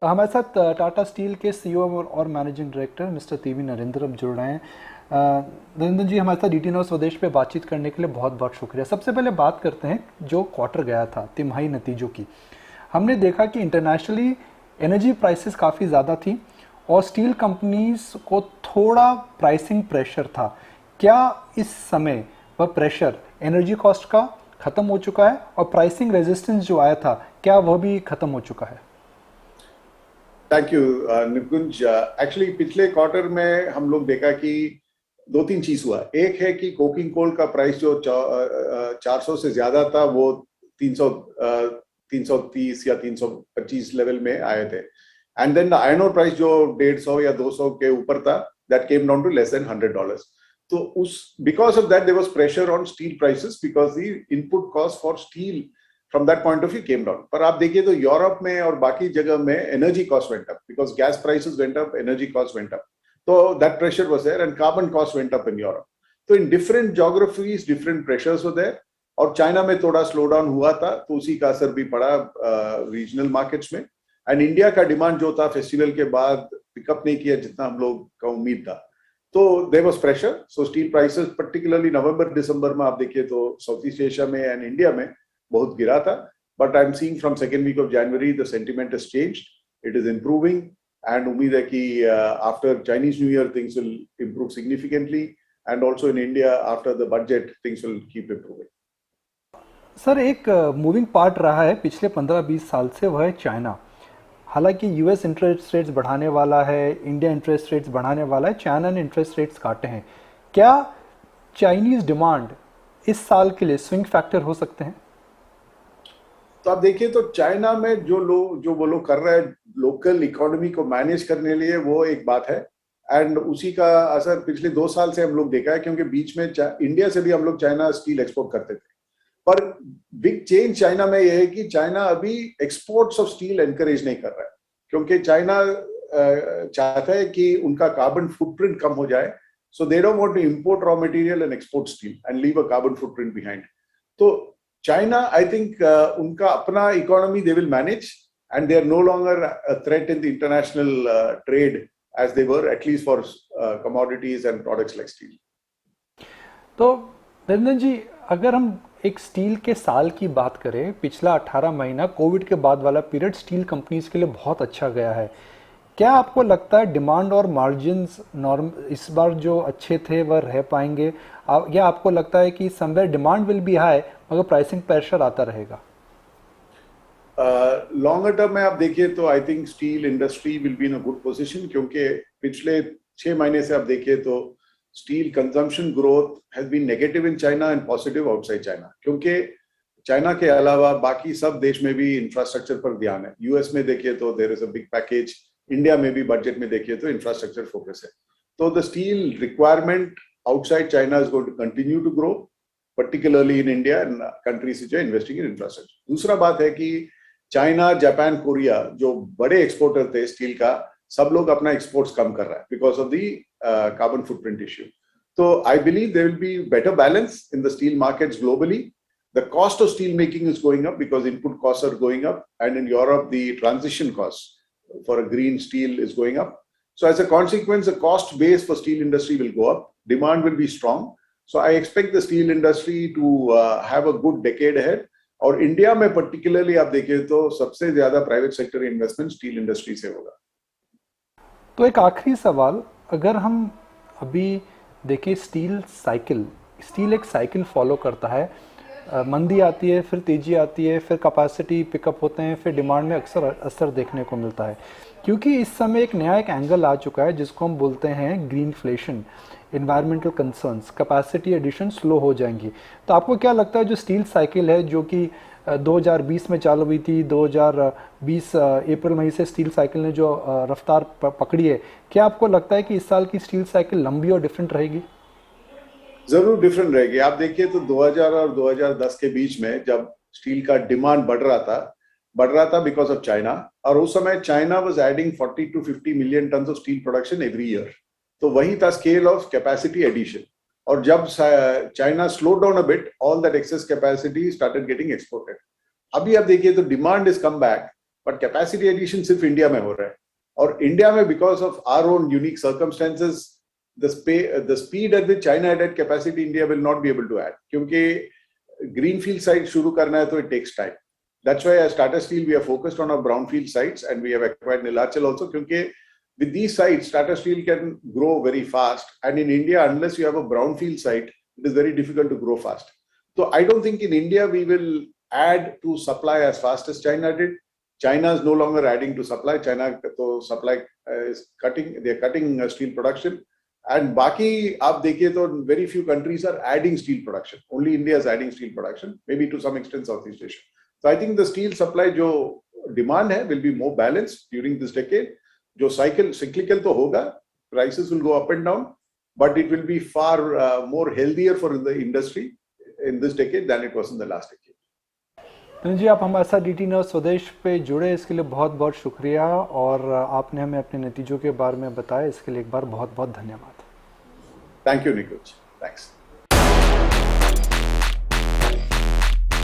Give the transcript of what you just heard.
हमारे साथ टाटा स्टील के सीईओ और managing director mister TV Narendra अब जुड़ रहे हैं। नरेंद्र जी, हमारे साथ डीटी न्यूज़ स्वदेश पे बातचीत करने के लिए बहुत बहुत शुक्रिया। सबसे पहले बात करते हैं जो क्वार्टर गया था तिमाही नतीजों की। हमने देखा कि इंटरनेशनली एनर्जी प्राइसेस काफ़ी ज़्यादा थी और स्टील कंपनीज को थोड़ा प्राइसिंग प्रेशर था। क्या इस समय वह प्रेशर एनर्जी कॉस्ट का ख़त्म हो चुका है और प्राइसिंग रेजिस्टेंस जो आया था क्या वह भी ख़त्म हो चुका है? Thank you Nikunj. एक्चुअली पिछले क्वार्टर में हम लोग देखा कि दो तीन चीज हुआ। एक है कि कोकिंग कोल का प्राइस जो 400 से ज्यादा था वो 300 330 या 325 लेवल में आए थे। And then the iron ore price जो 150 या 200 के ऊपर था, that came down to less than $100। तो उस because of that there was pressure on steel prices because the input cost for steel from that point of view came down. पर आप देखिए तो यूरोप में और बाकी जगह में energy cost went up because gas prices went up, energy cost went up. तो that pressure was there and carbon cost went up in Europe. तो in different geographies different pressures were there। और China में थोड़ा slow down हुआ था तो उसी का असर भी पड़ा रीजनल मार्केट्स में। एंड इंडिया का डिमांड जो था फेस्टिवल के बाद पिकअप नहीं किया जितना हम लोग का उम्मीद था। तो there was pressure. So steel prices particularly नवंबर दिसंबर में आप देखिए तो साउथ ईस्ट एशिया में एंड इंडिया में बहुत गिरा था। But I am seeing from second week of January the sentiment has changed, it is improving. And उम्मीद है कि after Chinese New Year things will improve significantly and also in India after the budget things will keep improving. Sir, एक moving part रहा है पिछले 15-20 साल से, वह है चाइना। हालांकि यूएस इंटरेस्ट रेट्स बढ़ाने वाला है, इंडिया इंटरेस्ट रेट्स बढ़ाने वाला है, चाइना ने इंटरेस्ट रेट्स काटे हैं। क्या चाइनीज डिमांड इस साल के लिए स्विंग फैक्टर हो सकते हैं? तो आप देखिए तो चाइना में जो वो लोग कर रहे हैं लोकल इकोनॉमी को मैनेज करने के लिए, वो एक बात है। एंड उसी का असर पिछले 2 साल से हम लोग देखा है क्योंकि बीच में इंडिया से भी हम लोग चाइना स्टील एक्सपोर्ट करते थे। पर बिग चेंज चाइना में यह है कि चाइना अभी एक्सपोर्ट्स ऑफ स्टील एनकरेज नहीं कर रहा है क्योंकि चाइना चाहता है कि उनका कार्बन फुटप्रिंट कम हो जाए। So they don't want to import raw material and export steel and leave a carbon footprint behind. तो चाइना आई थिंक उनका अपना economy they will manage and they are no longer a threat in the international trade as they were, at least for commodities and products like steel. तो रंजन जी, अगर हम एक steel के साल की बात करें, पिछला 18 महीना कोविड के बाद वाला पीरियड स्टील कंपनीज के लिए बहुत अच्छा गया है। क्या आपको लगता है डिमांड और मार्जिन्स नॉर्म इस बार जो अच्छे थे वह रह पाएंगे, या आपको लगता है कि somewhere demand will be high मगर प्राइसिंग प्रेशर आता रहेगा? लॉन्गर टर्म में आप देखिए तो I think steel industry will be in a good position क्योंकि पिछले 6 महीने से आप देखिए तो steel consumption growth has been negative in China and positive outside China क्योंकि चाइना के अलावा बाकी सब देश में भी इंफ्रास्ट्रक्चर पर ध्यान है। यूएस में देखिए तो there is a big package, India में भी बजट में देखिए तो इंफ्रास्ट्रक्चर फोकस है। तो the steel requirement outside China is going to continue to grow particularly in India and countries which are investing in infrastructure। दूसरा बात है कि चाइना, जापान, कोरिया जो बड़े एक्सपोर्टर थे स्टील का, सब लोग अपना एक्सपोर्ट्स कम कर रहा है because of the carbon footprint issue. तो I believe there will be better balance in the steel markets globally. The cost of steel making is going up because input costs are going up, and in Europe the transition costs for a green steel is going up. So as a consequence, the cost base for steel industry will go up, demand will be strong. So I expect the steel industry to have a good decade ahead। और India में particularly आप देखिए तो सबसे ज्यादा private sector investment steel industry से होगा। तो एक आखिरी सवाल, अगर हम अभी देखें स्टील साइकिल, स्टील एक साइकिल फॉलो करता है। मंदी आती है, फिर तेज़ी आती है, फिर कैपेसिटी पिकअप होते हैं, फिर डिमांड में अक्सर असर देखने को मिलता है। क्योंकि इस समय एक नया एक एंगल आ चुका है जिसको हम बोलते हैं greenflation, environmental concerns, capacity addition slow हो जाएंगी। तो आपको क्या लगता है जो स्टील साइकिल है जो कि 2020 में चालू हुई थी, 2020 अप्रैल मई से स्टील साइकिल ने जो रफ्तार पकड़ी है, क्या आपको लगता है कि इस साल की स्टील साइकिल लंबी और डिफरेंट रहेगी? जरूर डिफरेंट रहेगी। आप देखिए तो 2000 और 2010 के बीच में जब स्टील का डिमांड बढ़ रहा था बिकॉज ऑफ चाइना, और उस समय China was adding 40 to 50 million ton of steel production every year. तो वही था स्केल ऑफ कैपेसिटी एडिशन। और जब China slow down a bit, all that excess capacity started getting exported. अभी आप देखिए तो demand is come back but capacity addition सिर्फ इंडिया में हो रहा है, और इंडिया में because of our own unique circumstances the speed at which China added capacity India will not be able to add, क्योंकि ग्रीनफील्ड साइट शुरू करना है तो it takes time. That's why as Tata Steel we are focused on our brownfield sites, and we have acquired Neelachal also, क्योंकि with these sites Tata Steel can grow very fast, and in India unless you have a brownfield site it is very difficult to grow fast. So I don't think in India we will add to supply as fast as China did. China is no longer adding to supply. China तो supply is cutting, they are cutting steel production, and बाकी आप देखिए तो very few countries are adding steel production. Only India is adding steel production, maybe to some extent Southeast Asia. So I think the steel supply जो demand है will be more balanced during this decade. जो cyclical तो होगा, prices will go up and down, but it will be far more healthier for the industry in this decade than it was in the last decade. तो जी आप हमारे साथ DT news स्वदेश पे जुड़े, इसके लिए बहुत बहुत शुक्रिया, और आपने हमें अपने नतीजों के बारे में बताया, इसके लिए एक बार बहुत बहुत धन्यवाद. Thank you, Nikunj. Thanks.